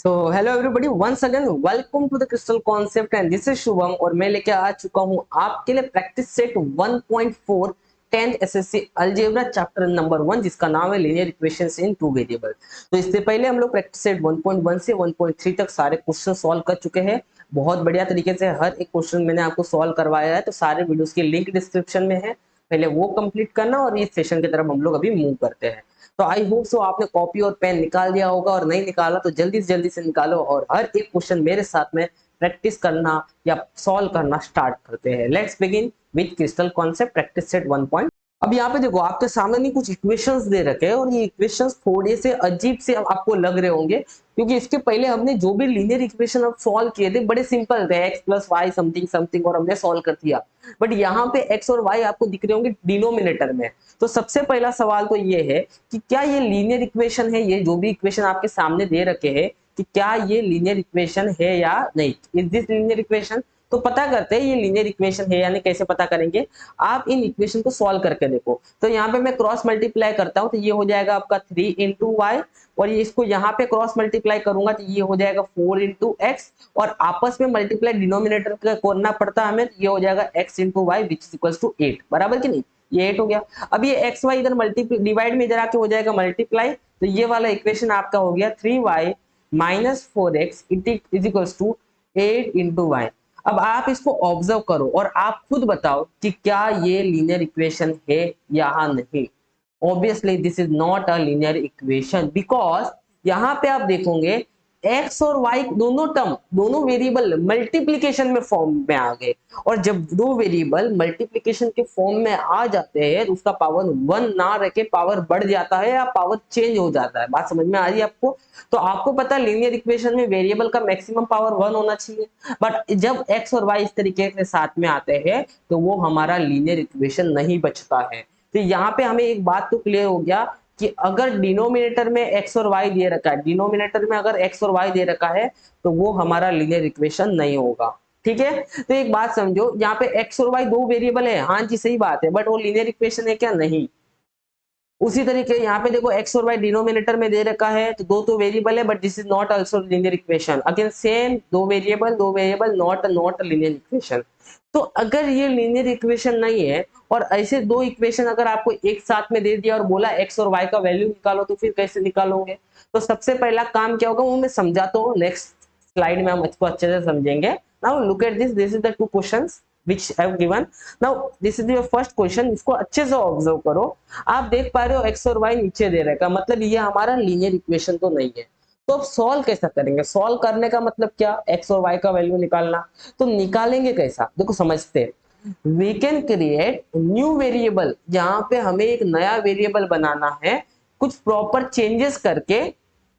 So hello everybody, once again welcome to the crystal concept and this is Shubham और मैं लेके आ चुका हूं आपके लिए practice set 1.4 10th SSC algebra chapter number 1 जिसका नाम है linear equations in two variable. तो इससे पहले हम लोग प्रैक्टिस सेट 1.1 से 1.3 तक सारे क्वेश्चन सॉल्व कर चुके हैं। बहुत बढ़िया तरीके से हर एक क्वेश्चन मैंने आपको सॉल्व करवाया है, तो सारे वीडियोस की लिंक डिस्क्रिप्शन में है, पहले वो कंप्लीट करना और इस सेशन की तरफ हम लोग अभी मूव करते हैं। तो आई होप सो आपने कॉपी और पेन निकाल दिया होगा, और नहीं निकाला तो जल्दी से निकालो और हर एक क्वेश्चन मेरे साथ में प्रैक्टिस करना या सॉल्व करना स्टार्ट करते हैं। Let's begin with crystal concept practice set 1. अब यहाँ पे देखो, आपके सामने नहीं कुछ इक्वेशंस दे रखे हैं और ये इक्वेशंस थोड़े से अजीब से आपको लग रहे होंगे, क्योंकि इसके पहले हमने जो भी लीनियर इक्वेशन अब सॉल्व किए थे बड़े सिंपल थे, x plus Y something something, और हमने सॉल्व कर दिया। बट यहाँ पे x और y आपको दिख रहे होंगे डिनोमिनेटर में। तो सबसे पहला सवाल तो ये है कि क्या ये लीनियर इक्वेशन है, ये जो भी इक्वेशन आपके सामने दे रखे हैं, कि क्या ये लीनियर इक्वेशन है या नहीं। Is this linear equation? तो पता करते हैं ये लीनियर इक्वेशन है यानी कैसे पता करेंगे। आप इन इक्वेशन को सॉल्व करके देखो। तो यहाँ पे मैं क्रॉस मल्टीप्लाई करता हूँ तो ये हो जाएगा आपका 3 इंटू वाई, और ये इसको यहाँ पे क्रॉस मल्टीप्लाई करूंगा तो ये हो जाएगा 4 इंटू एक्स, और आपस में मल्टीप्लाई डिनोमिनेटर का करना पड़ता है हमें, तो ये हो जाएगा x into y which is equal to 8, बराबर कि नहीं। ये 8 हो गया। अब ये एक्स वाई इधर मल्टीप्लाई डिवाइड में इधर आके हो जाएगा मल्टीप्लाई, तो ये वाला इक्वेशन आपका हो गया 3y minus 4x is equal to 8 into y. अब आप इसको ऑब्जर्व करो और आप खुद बताओ कि क्या ये लीनियर इक्वेशन है या नहीं। Obviously this is not a linear equation, because यहाँ पे आप देखोगे x और y दोनों टर्म, दोनों वेरिएबल मल्टीप्लीकेशन में फॉर्म में आ गए, और जब दो वेरिएबल मल्टीप्लीकेशन के फॉर्म में आ जाते हैं तो उसका पावर 1 ना रह के पावर बढ़ जाता है या पावर चेंज हो जाता है। बात समझ में आ रही है आपको? तो आपको पता है लीनियर इक्वेशन में वेरिएबल का मैक्सिमम पावर 1 होना चाहिए, बट जब x और y इस तरीके से साथ में आते हैं तो वो हमारा लीनियर इक्वेशन नहीं बचता है। तो यहाँ पे हमें एक बात तो क्लियर हो गया कि अगर डिनोमिनेटर में x और y दे रखा है, डिनोमिनेटर में अगर x और y दे रखा है तो वो हमारा लीनियर इक्वेशन नहीं होगा। ठीक है, तो एक बात समझो, यहाँ पे x और y दो वेरिएबल है, हाँ जी सही बात है, बट वो लीनियर इक्वेशन है क्या? नहीं। उसी तरीके यहाँ पे देखो x और y डिनोमिनेटर में दे रखा है तो दो तो वेरिएबल है, but this is not also linear equation. Again same, दो वेरिएबल नॉट लीनियर इक्वेशन। तो अगर ये लीनियर इक्वेशन नहीं है और ऐसे दो इक्वेशन अगर आपको एक साथ में दे दिया और बोला x और y का वैल्यू निकालो, तो फिर कैसे निकालोगे? तो सबसे पहला काम क्या होगा वो मैं समझाता हूँ, नेक्स्ट स्लाइड में हम इसको अच्छे से समझेंगे। Now look at this is the two questions which I have given. Now this is your first question, इसको अच्छे से ऑब्जर्व करो। आप देख पा रहे हो x और y नीचे दे रखा, मतलब ये हमारा लीनियर इक्वेशन तो नहीं है। तो अब सॉल्व कैसा करेंगे? सॉल्व करने का मतलब क्या? x और y का वैल्यू निकालना। तो निकालेंगे कैसा, देखो समझते। We can create new variable, यहाँ पे हमें एक नया वेरिएबल बनाना है, कुछ प्रॉपर चेंजेस करके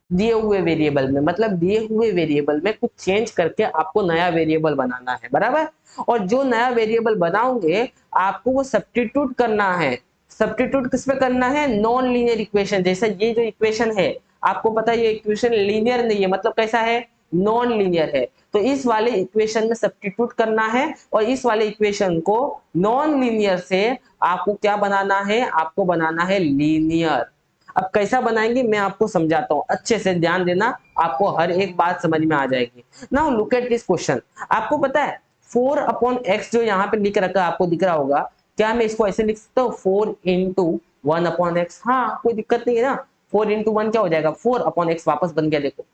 दिए हुए वेरिएबल में, मतलब दिए हुए वेरिएबल में कुछ चेंज करके आपको नया वेरिएबल बनाना है, बराबर। और जो नया वेरिएबल बनाओगे आपको वो सब्स्टिट्यूट करना है। सब्स्टिट्यूट किस पे करना है? Non linear equation. जैसा ये जो इक्वेशन है, आपको पता है ये इक्वेशन लीनियर नहीं है, मतलब कैसा है? नॉन लीनियर है। तो इस वाले इक्वेशन में सब्स्टिट्यूट करना है और इस वाले इक्वेशन को नॉन लीनियर से आपको क्या बनाना है? आपको बनाना है लीनियर। अब कैसा बनाएंगे मैं आपको समझाता हूँ, अच्छे से ध्यान देना, आपको हर एक बात समझ में आ जाएगी। Now look at this question. आपको पता है 4 अपॉन एक्स जो यहाँ पे लिख रखा है आपको दिख रहा होगा, क्या मैं इसको ऐसे लिख सकता हूँ 4 इंटू 1 अपॉन एक्स? हाँ, कोई दिक्कत नहीं है ना। 4 इंटू 1 क्या हो जाएगा? 4 अपॉन एक्स वापस बन गया, देखो।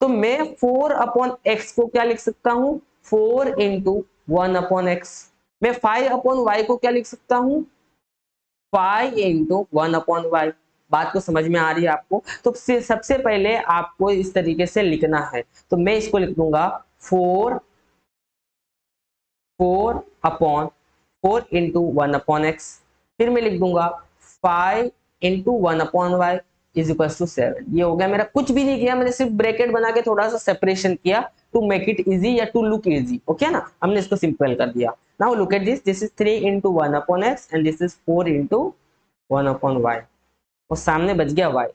तो मैं 4 अपॉन एक्स को क्या लिख सकता हूँ? 4 इंटू 1 अपॉन एक्स। मैं 5 अपॉन वाई को क्या लिख सकता हूँ? 5 इंटू 1 अपॉन वाई। बात को समझ में आ रही है आपको? तो सबसे पहले आपको इस तरीके से लिखना है, तो मैं इसको लिख दूंगा 4 अपॉन 4 इंटू 1 अपॉन एक्स। फिर मैं लिख दूंगा 5 into 1 upon y is equal to 7। ये हो गया मेरा, कुछ भी नहीं किया, मैंने सिर्फ ब्रैकेट बना के थोड़ा सा सेपरेशन किया टू मेक इट इजी या टू लुक इजी, ओके ना। हमने इसको सिंपल कर दिया। Now look at this is 3 into 1 upon x and this is 4 into 1 upon y, और सामने बच गया y।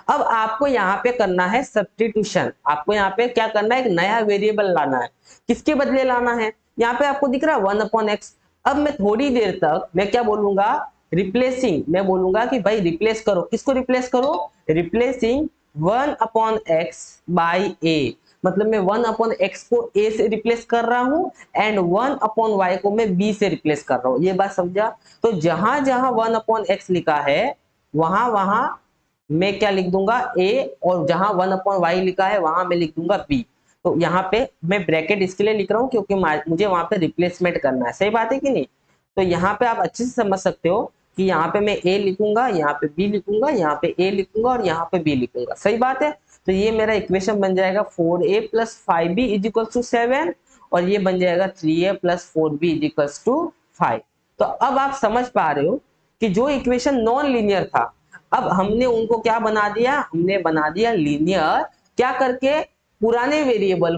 अब आपको यहाँ पे करना है सब्स्टिट्यूशन। आपको यहाँ पे क्या करना है? एक नया वेरिएबल लाना है। किसके बदले लाना है? यहाँ पे आपको दिख रहा है 1 अपॉन एक्स। अब मैं थोड़ी देर तक मैं क्या बोलूंगा? रिप्लेसिंग। मैं बोलूंगा कि भाई रिप्लेस करो। किसको रिप्लेस करो? रिप्लेसिंग 1/x बाई ए, मतलब मैं 1/x को a से रिप्लेस कर रहा हूं एंड 1/y को मैं b से रिप्लेस कर रहा हूं। ये बात समझा? तो जहां जहां 1/x लिखा है वहां वहां मैं क्या लिख दूंगा a, और जहां 1/y लिखा है वहां मैं लिख दूंगा b। तो यहाँ पे मैं ब्रैकेट इसके लिए लिख रहा हूँ क्योंकि मुझे वहां पे रिप्लेसमेंट करना है। सही बात है कि नहीं? तो यहाँ पे आप अच्छे से समझ सकते हो कि यहाँ पे मैं a लिखूंगा, यहाँ पे b लिखूंगा, यहाँ पे a लिखूंगा और यहाँ पे b लिखूंगा। सही बात है? तो ये मेरा इक्वेशन बन जाएगा 4a + 5b = 7 और ये बन जाएगा 3a + 4b = 5। तो अब आप समझ पा रहे हो कि जो इक्वेशन नॉन लीनियर था, अब हमने उनको क्या बना दिया, हमने बना दिया लीनियर। क्या करके? पुराने वेरिएबल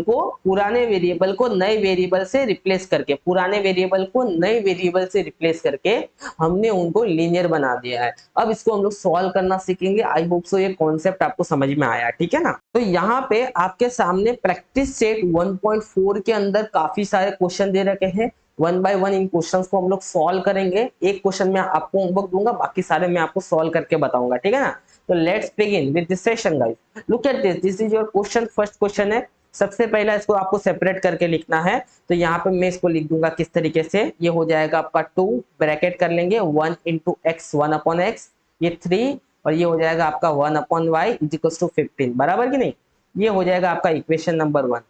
को नए वेरिएबल से रिप्लेस करके, पुराने वेरिएबल को नए वेरिएबल से रिप्लेस करके हमने उनको लीनियर बना दिया है। अब इसको हम लोग सॉल्व करना सीखेंगे। आई होप सो ये कॉन्सेप्ट आपको समझ में आया, ठीक है ना? तो यहाँ पे आपके सामने प्रैक्टिस सेट 1.4 के अंदर काफी सारे क्वेश्चन दे रखे हैं। 1 बाय 1 इन क्वेश्चंस को हम लोग सॉल्व करेंगे। एक क्वेश्चन मैं आपको होमवर्क दूंगा, बाकी सारे मैं आपको सॉल्व करके बताऊंगा, ठीक है ना? तो let's begin with this session guys. Look at this is your question. First question है। सबसे पहला इसको आपको सेपरेट करके लिखना है। तो यहाँ पे मैं इसको लिख दूंगा किस तरीके से। ये हो जाएगा आपका 2, ब्रैकेट कर लेंगे 1 × x 1/x, ये 3 और ये हो जाएगा आपका 1/y = 15। बराबर कि नहीं? ये हो जाएगा आपका इक्वेशन नंबर 1।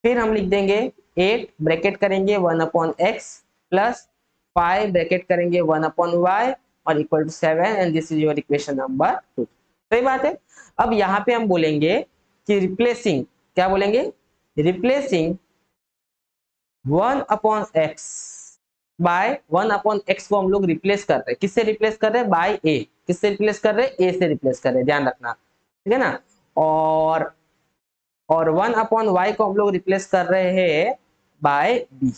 फिर हम लिख देंगे 8, ब्रैकेट करेंगे 1/x प्लस 5, ब्रैकेट करेंगे 1/y और equal to 7 and this is your equation number 2। सही बात है? अब यहाँ पे हम बोलेंगे कि रिप्लेसिंग, क्या बोलेंगे? रिप्लेसिंग 1/x बाय 1/x को हम लोग रिप्लेस कर रहे हैं। किससे रिप्लेस कर रहे हैं? Bye a। किससे रिप्लेस कर रहे हैं? a से रिप्लेस कर रहे हैं, ध्यान रखना, ठीक है ना? और 1/y को हम लोग रिप्लेस कर रहे हैं बाय b।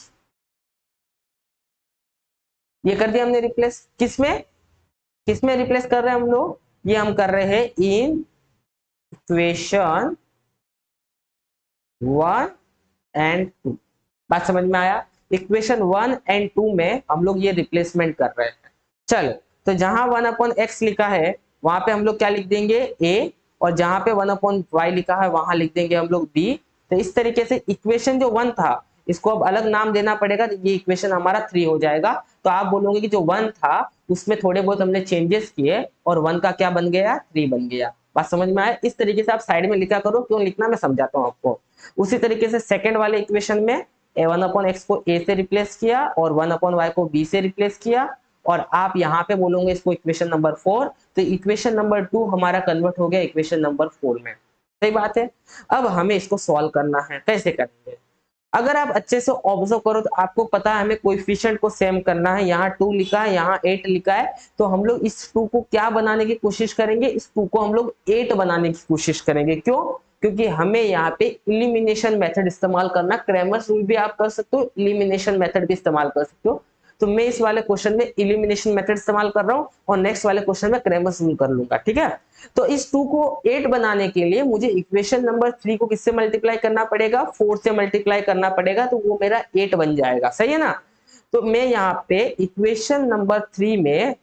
ये कर दिया हमने रिप्लेस। किसमें किसमें रिप्लेस कर रहे हैं हम लोग? ये हम कर रहे हैं इन इक्वेशन 1 एंड 2। बात समझ में आया? इक्वेशन 1 एंड 2 में हम लोग ये रिप्लेसमेंट कर रहे हैं। चल, तो जहां 1/x लिखा है वहां पे हम लोग क्या लिख देंगे? a, और जहां पे 1/y लिखा है वहां लिख देंगे हम लोग b। तो इस तरीके से इक्वेशन जो 1 था इसको अब अलग नाम देना पड़ेगा, तो ये इक्वेशन हमारा 3 हो जाएगा। तो आप बोलोगे कि जो 1 था उसमें थोड़े बहुत हमने चेंजेस किए और 1 का क्या बन गया? 3 बन गया। बात समझ में आया? इस तरीके से आप साइड में लिखा करो। क्यों लिखना मैं समझाता हूँ आपको। उसी तरीके से सेकंड वाले इक्वेशन में 1/x को a से रिप्लेस किया और 1/y को b से रिप्लेस किया और आप यहाँ पे बोलोगे इसको इक्वेशन नंबर 4। तो इक्वेशन नंबर 2 हमारा कन्वर्ट हो गया इक्वेशन नंबर 4 में। सही बात है? अब हमें इसको सॉल्व करना है। कैसे करेंगे? अगर आप अच्छे से ऑब्जर्व करो तो आपको पता है हमें कोएफिशिएंट को सेम करना है। यहाँ 2 लिखा है, यहाँ 8 लिखा है, तो हम लोग इस 2 को क्या बनाने की कोशिश करेंगे? इस 2 को हम लोग 8 बनाने की कोशिश करेंगे। क्यों? क्योंकि हमें यहाँ पे इलिमिनेशन मेथड इस्तेमाल करना। क्रैमर्स रूल भी आप कर सकते हो, इलिमिनेशन मेथड भी इस्तेमाल कर सकते हो। तो मैं इस वाले क्वेश्चन में इलिमिनेशन मेथड इस्तेमाल कर रहा हूँ और नेक्स्ट वाले क्वेश्चन में क्रैमर्स रूल कर लूंगा, ठीक है? तो इस 2 को 8 बनाने के लिए मुझे इक्वेशन नंबर 3 को किससे मल्टीप्लाई करना पड़ेगा? 4 से मल्टीप्लाई करना पड़ेगा, तो वो मेरा 8 बन जाएगा। सही है ना? तो मैं यहाँ पे इक्वेशन नंबर 3 में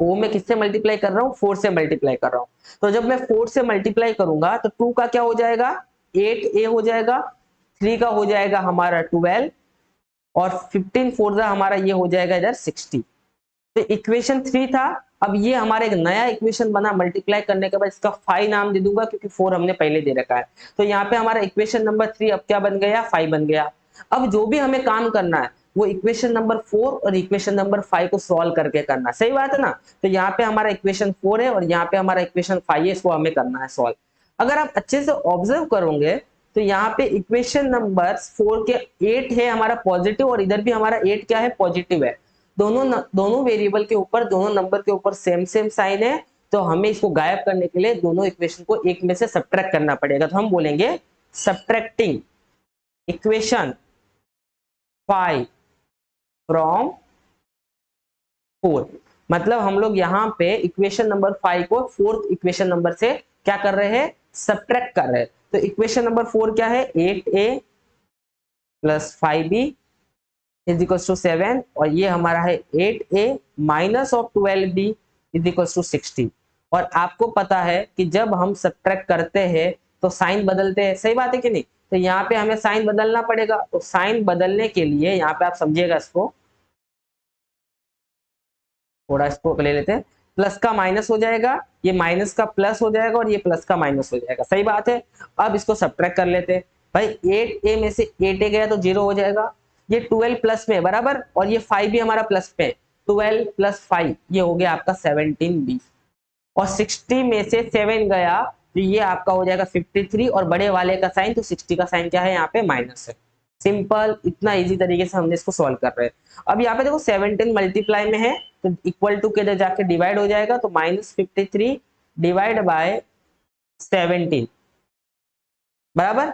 वो मैं किससे मल्टीप्लाई कर रहा हूँ? 4 से मल्टीप्लाई कर रहा हूँ। तो जब मैं 4 से मल्टीप्लाई करूंगा तो 2 का क्या हो जाएगा? 8a हो जाएगा, 3 का हो जाएगा हमारा 12 और 15 4 हमारा ये हो जाएगा इधर 60। तो इक्वेशन 3 था। अब ये हमारा एक नया इक्वेशन बना। मल्टीप्लाई करने के बाद इसका 5 नाम दे दूंगा क्योंकि 4 हमने पहले दे रखा है। तो यहाँ पे हमारा इक्वेशन नंबर 3 अब क्या बन गया? 5 बन गया। अब जो भी हमें काम करना है वो इक्वेशन नंबर 4 और इक्वेशन नंबर 5 को सॉल्व करके करना। सही बात है ना? तो यहाँ पे हमारा इक्वेशन 4 है और यहाँ पे हमारा इक्वेशन 5 है, इसको हमें करना है सॉल्व। अगर आप अच्छे से ऑब्जर्व करोगे तो यहाँ पे इक्वेशन नंबर 4 के 8 है हमारा पॉजिटिव और इधर भी हमारा 8 क्या है? पॉजिटिव है। दोनों वेरिएबल के ऊपर, दोनों नंबर के ऊपर सेम सेम साइन है। तो हमें इसको गायब करने के लिए दोनों इक्वेशन को एक में से सब्ट्रैक्ट करना पड़ेगा। तो हम बोलेंगे सब्ट्रैक्टिंग इक्वेशन 5 फ्रॉम 4। मतलब हम लोग यहाँ पे इक्वेशन नंबर 5 को फोर्थ इक्वेशन नंबर से क्या कर रहे हैं? सब्ट्रैक्ट कर रहे हैं। तो इक्वेशन नंबर 4 क्या है? 8a plus 5b is equals to 7 और ये हमारा है 8a minus of 12b is equals to 60। और आपको पता है कि जब हम सब्ट्रैक्ट करते हैं तो साइन बदलते हैं, सही बात है कि नहीं। तो यहाँ पे हमें साइन बदलना पड़ेगा, तो साइन बदलने के लिए यहाँ पे आप समझिएगा, इसको थोड़ा इसको ले लेते हैं, प्लस का माइनस हो जाएगा, ये माइनस का प्लस हो जाएगा और ये प्लस का माइनस हो जाएगा, सही बात है। अब इसको सब्ट्रैक्ट कर लेते हैं भाई, 8a में से 8a गया तो 0 हो जाएगा, ये 12 प्लस में बराबर, और ये 5 भी हमारा प्लस पे, 12 प्लस 5 ये हो गया आपका 17b, और 60 में से 7 गया तो ये आपका हो जाएगा 53, और बड़े वाले का साइन, तो 60 का साइन क्या है यहाँ पे माइनस है। सिंपल, इतना इजी तरीके से हमने इसको सॉल्व कर रहे हैं। अब यहाँ पे देखो 17 मल्टीप्लाई में है तो इक्वल टू के इधर जाके डिवाइड हो जाएगा, तो -53 डिवाइड बाय 17 बराबर।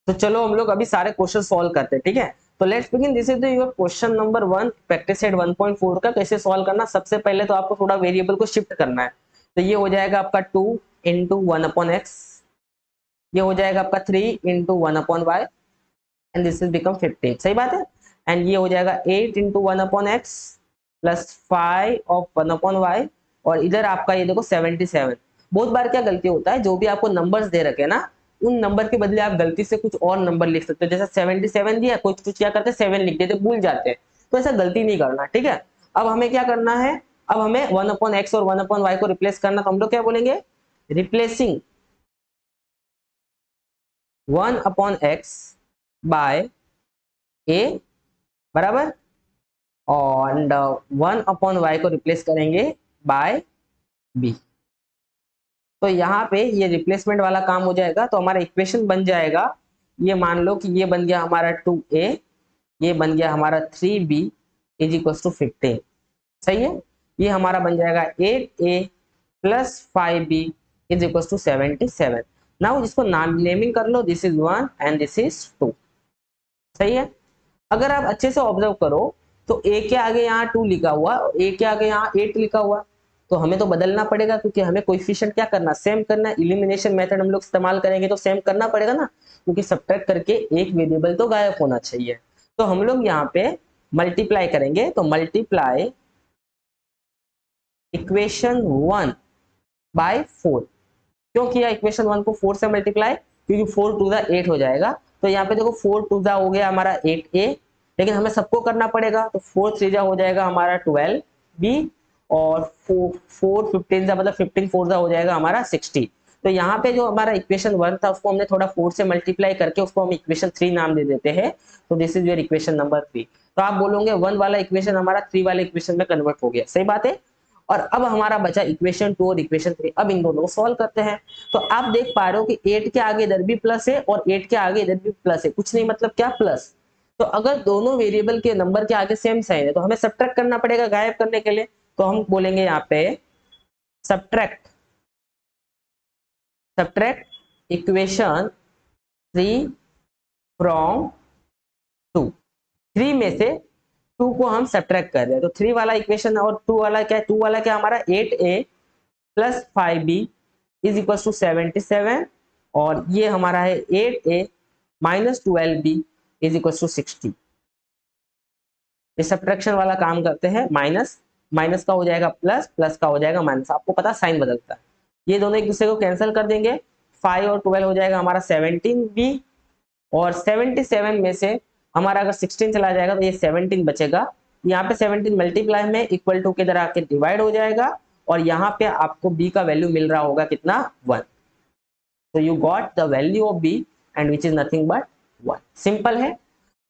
तो चलो हम लोग अभी सारे क्वेश्चन सॉल्व करते हैं, ठीक है। तो let's begin, this is the your question number 1 practice set 1.4 का। कैसे सॉल्व करना, सबसे पहले तो आपको थोड़ा वेरिएबल को शिफ्ट करना है, तो ये हो जाएगा आपका 2 इंटू 1/x, ये हो जाएगा आपका 3 into 1/y and this is become 15, सही बात है। एंड ये हो जाएगा 8 into 1/x plus 5 of 1/y, और इधर आपका ये देखो 77। बहुत बार क्या गलती होता है, जो भी आपको नंबर्स दे रखे हैं ना, उन नंबर के बदले आप गलती से कुछ और नंबर लिख सकते हो। जैसा 77 दिया, कुछ कुछ क्या करते हैं 7 लिख देते, भूल जाते हैं, तो ऐसा गलती नहीं करना, ठीक है। अब हमें क्या करना है, अब हमें 1/x और 1/y को रिप्लेस करना, तो हम लोग क्या बोलेंगे, रिप्लेसिंग 1/x बाय a बराबर, और 1/y को रिप्लेस करेंगे बाय b। तो यहाँ पे ये रिप्लेसमेंट वाला काम हो जाएगा, तो हमारा इक्वेशन बन जाएगा, ये मान लो कि ये बन गया हमारा 2a, ये बन गया हमारा 3b इज इक्वल टू 15, सही है। ये हमारा बन जाएगा 8a plus 5b is equal to 77। Now इसको नाम नेमिंग कर लो, this is 1 and this is 2, सही है। अगर आप अच्छे से ऑब्जर्व करो तो a के आगे यहाँ 2 लिखा हुआ, a के आगे यहाँ 8 लिखा हुआ, तो हमें तो बदलना पड़ेगा, क्योंकि हमें कोएफिशिएंट क्या करना, सेम करना। एलिमिनेशन मेथड हम लोग इस्तेमाल करेंगे तो सेम करना पड़ेगा ना, क्योंकि सब्ट्रैक्ट करके एक वेरिएबल तो गायब होना चाहिए। तो हम लोग यहाँ पे मल्टीप्लाई करेंगे, तो मल्टीप्लाई इक्वेशन 1 बाय 4। क्यों किया इक्वेशन 1 को 4 से मल्टीप्लाई, क्योंकि 4 टू द 8 हो जाएगा। तो यहाँ पे देखो 4 टू द हो गया हमारा 8a, लेकिन हमें सबको करना पड़ेगा, तो 4 3 हो जाएगा हमारा 12b, और 4 15 जा मतलब 15 4 जा हो जाएगा हमारा 60। तो यहाँ पे जो हमारा इक्वेशन 1 था उसको हमने थोड़ा 4 से मल्टीप्लाई करके उसको हम इक्वेशन 3 नाम दे देते हैं, तो this is your equation number 3। तो आप बोलोगे 1 वाला इक्वेशन हमारा 3 वाले इक्वेशन में कन्वर्ट हो गया, सही बात है। और अब हमारा बचा इक्वेशन 2 और इक्वेशन 3, अब इन दोनों को सॉल्व करते हैं। तो आप देख पा रहे हो कि 8 के आगे इधर भी प्लस है और 8 के आगे इधर भी प्लस है, कुछ नहीं मतलब क्या प्लस। तो अगर दोनों वेरिएबल के नंबर के आगे सेम साइन है तो हमें सब्ट्रैक्ट करना पड़ेगा गायब करने के लिए, तो हम बोलेंगे यहाँ पे सब्ट्रैक्ट इक्वेशन 3 फ्रॉम 2। 3 में से 2 को हम सब्ट्रैक्ट कर रहे हैं, तो 3 वाला इक्वेशन और 2 वाला क्या है, 2 वाला क्या हमारा 8a plus 5b is equal to 77, और ये हमारा है 8a minus 12b is equal to 60। ये सब्ट्रैक्शन वाला काम करते हैं, माइनस माइनस का हो जाएगा प्लस, प्लस का हो जाएगा माइनस, आपको पता साइन बदलता है। ये दोनों एक दूसरे को कैंसिल कर देंगे, 5 और 12 हो जाएगा हमारा 17b, और 77 में से हमारा अगर 16 चला जाएगा तो ये 17 बचेगा। यहाँ पे 17 मल्टीप्लाई में इक्वल टू के इधर आके डिवाइड हो जाएगा, और यहाँ पे आपको b का वैल्यू मिल रहा होगा कितना 1। तो you got the value of b and which is nothing but 1। Simple है।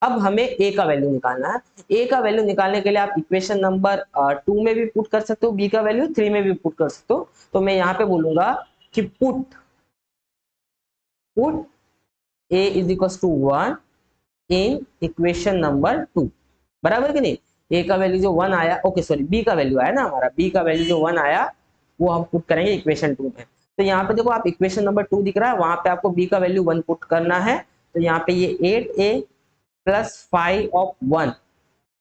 अब हमें a का वैल्यू निकालना है। a का वैल्यू निकालने के लिए आप इक्वेशन नंबर 2 में भी पुट कर सकते हो, b का वैल्यू 3 में भी पुट कर सकते हो। तो मैं यहाँ पे बोलूंगा कि put a is equal to 1 in equation number 2, बराबर कि नहीं। a का वैल्यू जो 1 आया, ओके सॉरी b का वैल्यू आया ना हमारा, b का वैल्यू जो 1 आया वो हम पुट करेंगे इक्वेशन 2 में। तो यहाँ पे देखो आप इक्वेशन नंबर 2 दिख रहा है, वहां पे आपको b का वैल्यू 1 पुट करना है। तो यहाँ पे ये 8a plus 5 of 1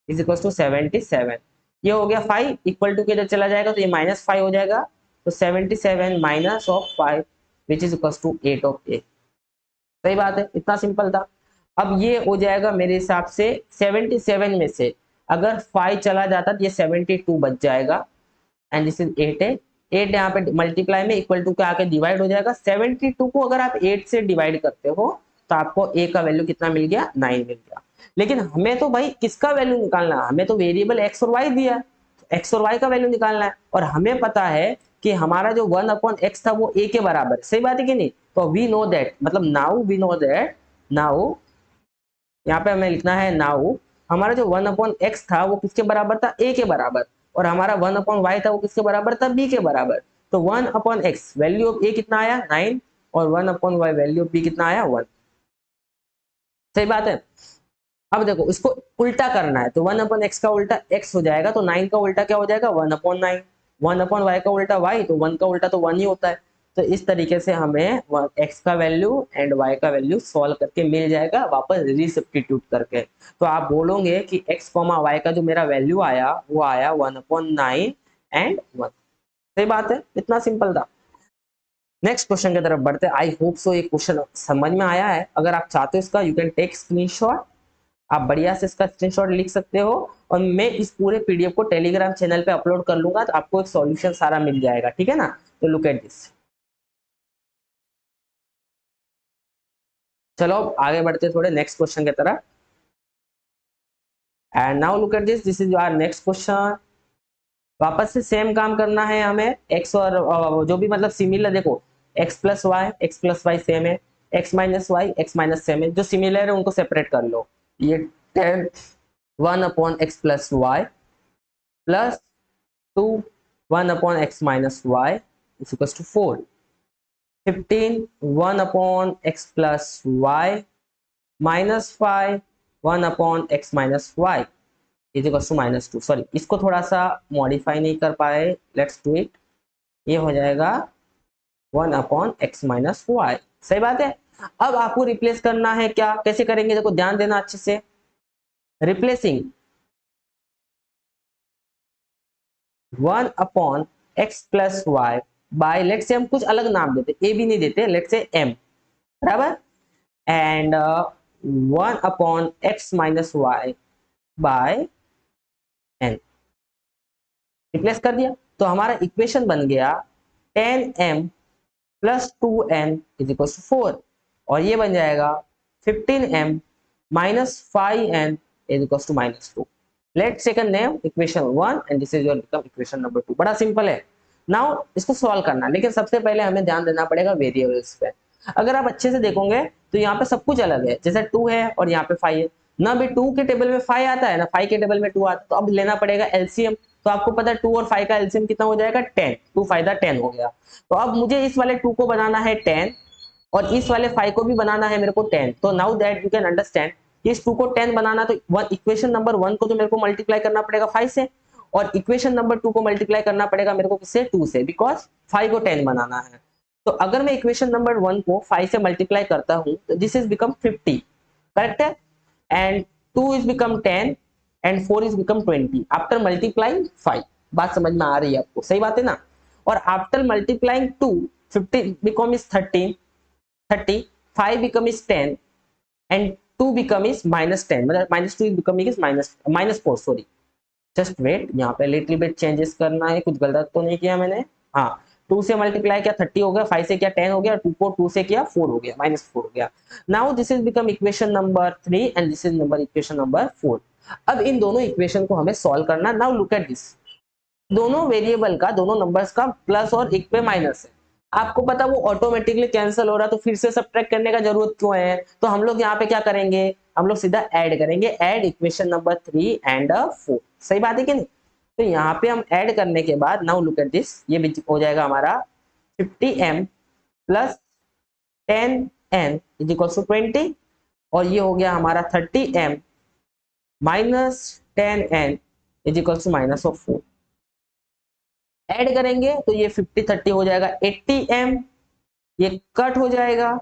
is equal to 77, ये हो गया 5 इक्वल टू के इधर चला जाएगा तो ये -5 हो जाएगा, तो 77 minus of 5 which is equal to 8 of a। सही बात है, इतना सिंपल था। अब ये हो जाएगा मेरे हिसाब से 77 में से अगर 5 चला जाता तो ये 72 बच जाएगा, एंड दिस इज 8a 8 यहाँ पे मल्टीप्लाई में इक्वल टू के आके डिवाइड हो जाएगा। 72 को अगर आप 8 से डिवाइड करते हो तो आपको a का वैल्यू कितना मिल गया, 9 मिल गया। लेकिन हमें तो भाई किसका वैल्यू निकालना है, हमें तो वेरिएबल x और y दिया है, x और y का वैल्यू निकालना है। और हमें पता है कि हमारा जो 1/x था वो a के बराबर है, सही बात है कि नहीं। तो वी नो दैट, मतलब now we know that, now यहाँ पे हमें लिखना है नाउ हमारा जो 1/x था वो किसके बराबर था, a के बराबर, और हमारा 1/y था वो किसके बराबर था, b के बराबर। तो 1/x वैल्यू ऑफ a कितना आया, 9, और 1/y वैल्यू ऑफ b कितना आया, 1। सही बात है। अब देखो इसको उल्टा करना है, तो 1/x का उल्टा x हो जाएगा, तो 9 का उल्टा क्या हो जाएगा, 1/9। 1/y का उल्टा y, तो 1 का उल्टा तो 1 ही होता है। तो इस तरीके से हमें x का वैल्यू एंड y का वैल्यू सॉल्व करके मिल जाएगा वापस रिसब्स्टिट्यूट करके। तो आप बोलोगे कि x, y का जो मेरा वैल्यू आया वो आया 1/9 एंड 1। सही बात है, इतना सिंपल था। नेक्स्ट क्वेश्चन की तरफ बढ़ते हैं। आई होप सो ये क्वेश्चन समझ में आया है। अगर आप चाहते हो इसका, यू कैन टेक स्क्रीनशॉट, आप बढ़िया से इसका स्क्रीनशॉट लिख सकते हो, और मैं इस पूरे पीडीएफ को टेलीग्राम चैनल पे अपलोड कर लूंगा, तो आपको एक सॉल्यूशन सारा मिल जाएगा, ठीक है ना। तो लुक एट दिस। चलो आगे बढ़ते थोड़े नेक्स्ट क्वेश्चन की तरफ। And now look at this, this is our next question. वापस से सेम काम करना है हमें, एक्स और जो भी मतलब सिमिलर, देखो x प्लस वाई सेम है, x minus y x minus same है, जो सिमिलर है उनको सेपरेट कर लो। ये 10 1/x plus y plus 2 1/x minus y is equal to 4। 15 1/x plus y minus 5 1/x minus y is equal to -2। Sorry, इसको थोड़ा सा मॉडिफाई नहीं कर पाए, लेट्स डू इट। ये हो जाएगा 1/x माइनस वाई। सही बात है। अब आपको रिप्लेस करना है, क्या कैसे करेंगे, देखो ध्यान देना अच्छे से। Replacing 1/x plus y by, let से हम कुछ अलग नाम देते, ए भी नहीं देते, लेट से m, बराबर, and 1/x minus y by n। Replace कर दिया तो हमारा इक्वेशन बन गया 10m plus 2n is equal to 4, और ये बन जाएगा 15m minus 5n is equal to -2। Let second name equation 1 and this is your become equation number 2। बड़ा सिंपल है। नाउ इसको सॉल्व करना, लेकिन सबसे पहले हमें ध्यान देना पड़ेगा वेरिएबल्स पे। अगर आप अच्छे से देखोगे तो यहाँ पे सब कुछ अलग है, जैसे 2 है और यहाँ पे 5 है ना, भी 2 के टेबल में 5 आता है ना 5 के टेबल में 2 आता है, तो अब लेना पड़ेगा एलसीएम। तो आपको पता है 2 और 5 का एलसीएम कितना हो जाएगा, 10। 2 फायदा 10 हो गया। तो अब मुझे इस वाले 2 को बनाना है 10, और इस वाले 5 को भी बनाना है मेरे को 10। तो now that you can understand, इस 2 को 10 बनाना, तो इक्वेशन नंबर 1 को तो मेरे को मल्टीप्लाई करना पड़ेगा 5 से, और इक्वेशन नंबर 2 को मल्टीप्लाई करना पड़ेगा मेरे को किससे, 2 से, बिकॉज 5 को 10 बनाना है। तो अगर मैं इक्वेशन नंबर 1 को 5 से मल्टीप्लाई करता हूं तो दिस इज बिकम 50, करेक्ट है, and 2 is become 10 and 4 is become 20 after multiplying 5। बात समझ में आ रही है आपको, सही बात है ना। और after multiplying 2 50 become is 30, 5 become is 10 and 2 become is -10, मतलब -2 is becoming is -4, sorry just wait, यहाँ पे लिटिल बिट चेंजेस करना है, कुछ गलत तो नहीं किया मैंने। हाँ, 2 से मल्टीप्लाई किया 30 हो गया, 5 से किया 10 हो गया, 2 को 2 से किया 4 हो गया, -4 हो गया। Now this is become equation number 3 and this is number equation number 4। अब इन दोनों इक्वेशन को हमें सॉल्व करना। नाउ लुक एट दिस, दोनों वेरिएबल का, दोनों नंबर्स का प्लस और एक पे माइनस है, आपको पता वो ऑटोमेटिकली कैंसिल हो रहा है, तो फिर से सब्ट्रैक्ट करने का जरूरत क्यों है। तो हम लोग यहाँ पे क्या करेंगे, हम लोग सीधा ऐड करेंगे, ऐड इक्वेशन नंबर 3 एंड 4। सही बात है कि नहीं। तो यहाँ पे हम ऐड करने के बाद नाउ लुक एट दिस, ये भी हो जाएगा हमारा 50m plus 10n is equal to 20, और ये हो गया हमारा 30m minus 10n is equal to -4। Add करेंगे तो ये 50 30 हो जाएगा 80m, ये कट हो जाएगा,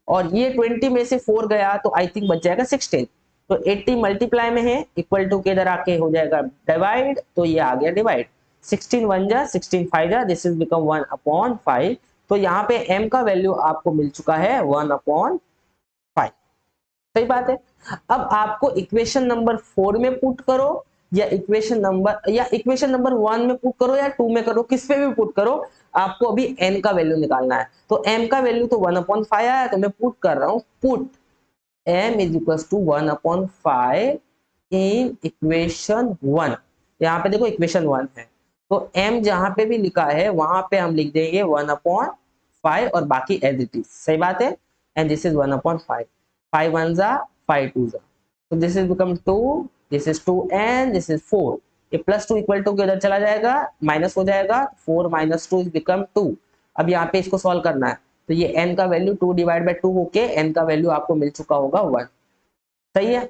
और ये 20 में से 4 गया तो आई थिंक बच जाएगा 16। तो 80 मल्टीप्लाई में है, इक्वल टू के इधर आके हो जाएगा डिवाइड, तो ये आ गया डिवाइड, 16 1 जा 16 5 जा, दिस इज बिकम 1/5। तो यहाँ पे m का वैल्यू आपको मिल चुका है 1/5। सही बात है। अब आपको इक्वेशन नंबर 4 में पुट करो या इक्वेशन नंबर 1 में पुट करो या 2 में करो, किस पे भी पुट करो, आपको अभी n का वैल्यू निकालना है। तो m का वैल्यू तो 1/5 आया है, तो मैं पुट कर रहा हूँ, put m is equal to 1/5 in equation 1। यहाँ पे देखो इक्वेशन 1 है, तो m जहां पे भी लिखा है वहां पे हम लिख देंगे 1/5 और बाकी एज इट इज, सही बात है। एंड दिस इज 1/5, 5 1 जा 5 2 जा, तो this is become 2, this is 2 and this is 4। ये प्लस 2 इक्वल टू के उधर चला जाएगा, माइनस हो जाएगा, 4 - 2 इज बिकम 2। अब यहाँ पे इसको सॉल्व करना है, तो ये n का वैल्यू 2 डिवाइड बाय 2 होके n का वैल्यू आपको मिल चुका होगा 1, सही है।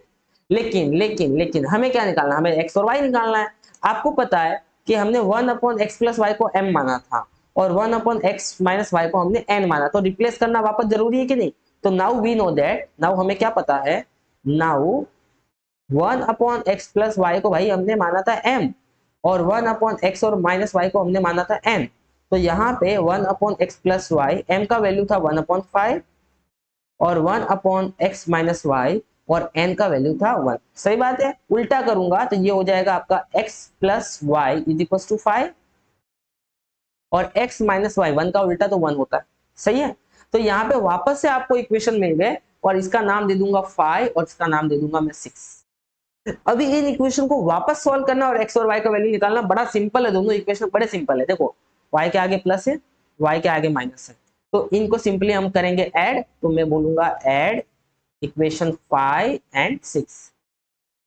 लेकिन हमें क्या निकालना है, हमें x और y निकालना है। आपको पता है कि हमने 1/x + y को m माना था और 1/x - y को हमने n माना, तो रिप्लेस करना वापस जरूरी है कि नहीं। तो now we know that, now हमें क्या पता है, नाउ 1/x + y को भाई हमने माना था m और 1/x और -y को हमने माना था n। तो यहाँ पे 1/x + y, m का वैल्यू था 1/5 और 1/x - y और n का वैल्यू था 1, सही बात है। उल्टा करूंगा तो ये हो जाएगा आपका x + y = 5 और x - y, 1 का उल्टा तो 1 होता है, सही है। तो यहाँ पे वापस से आपको इक्वेशन मिल गए और इसका नाम दे दूंगा 5 और इसका नाम दे दूंगा मैं 6। अभी इन इक्वेशन को वापस सॉल्व करना और x और y का वैल्यू निकालना बड़ा सिंपल है, दोनों इक्वेशन बड़े सिंपल है। देखो y के आगे प्लस है, y के आगे माइनस है, तो इनको सिंपली हम करेंगे ऐड, तो मैं बोलूंगा ऐड इक्वेशन 5 एंड 6।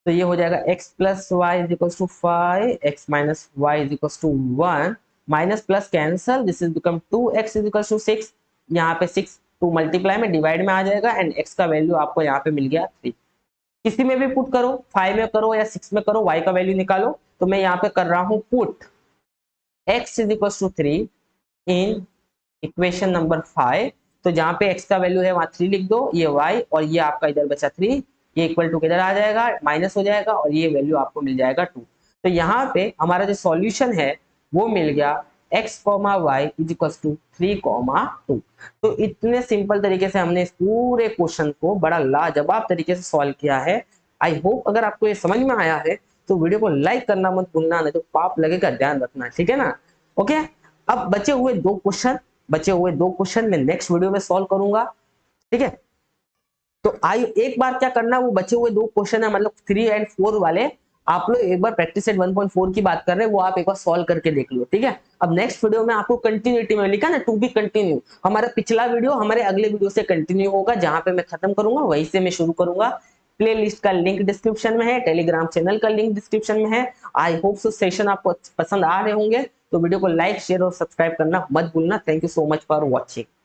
तो ये हो जाएगा x + y = 5, x - y = 1, minus plus cancel, this is become 2x = 6। यहाँ पे 6 2 मल्टीप्लाई में डिवाइड में आ जाएगा एंड x का वैल्यू आपको यहाँ पे मिल गया 3। किसी में भी पुट करो, 5 में करो या 6 में करो, y का वैल्यू निकालो। तो मैं यहाँ पे कर रहा हूँ पुट x = 3 इन इक्वेशन नंबर 5। तो जहां पे x का वैल्यू है वहां 3 लिख दो, ये y और ये आपका इधर बचा 3, ये इक्वल टू किधर आ जाएगा, माइनस हो जाएगा और ये वैल्यू आपको मिल जाएगा 2। तो यहाँ पे हमारा जो सॉल्यूशन है वो मिल गया x, y = 3, 2। तो इतने सिंपल तरीके से हमने इस पूरे क्वेश्चन को बड़ा लाजवाब तरीके से सॉल्व किया है। आई होप अगर आपको ये समझ में आया है तो वीडियो को लाइक करना मत भूलना, नहीं तो पाप लगेगा, ध्यान रखना, ठीक है ना। ओके, अब बचे हुए दो क्वेश्चन मैं नेक्स्ट वीडियो में सॉल्व करूंगा, ठीक है। तो आई एक बार क्या करना, वो बचे हुए दो क्वेश्चन है मतलब 3 और 4 वाले, आप लोग एक बार प्रैक्टिस सेट 1.4 की बात कर रहे हैं, वो आप एक बार सॉल्व करके देख लो, ठीक है। अब नेक्स्ट वीडियो में आपको कंटिन्यूटी में लिखा ना, टू बी कंटिन्यू, हमारा पिछला वीडियो हमारे अगले वीडियो से कंटिन्यू होगा, जहां पे मैं खत्म करूंगा वहीं से मैं शुरू करूंगा। प्लेलिस्ट का लिंक डिस्क्रिप्शन में है, टेलीग्राम चैनल का लिंक डिस्क्रिप्शन में है। आई होप सो सेशन आपको पसंद आ रहे होंगे, तो वीडियो को लाइक शेयर और सब्सक्राइब करना मत भूलना। Thank you so much for watching.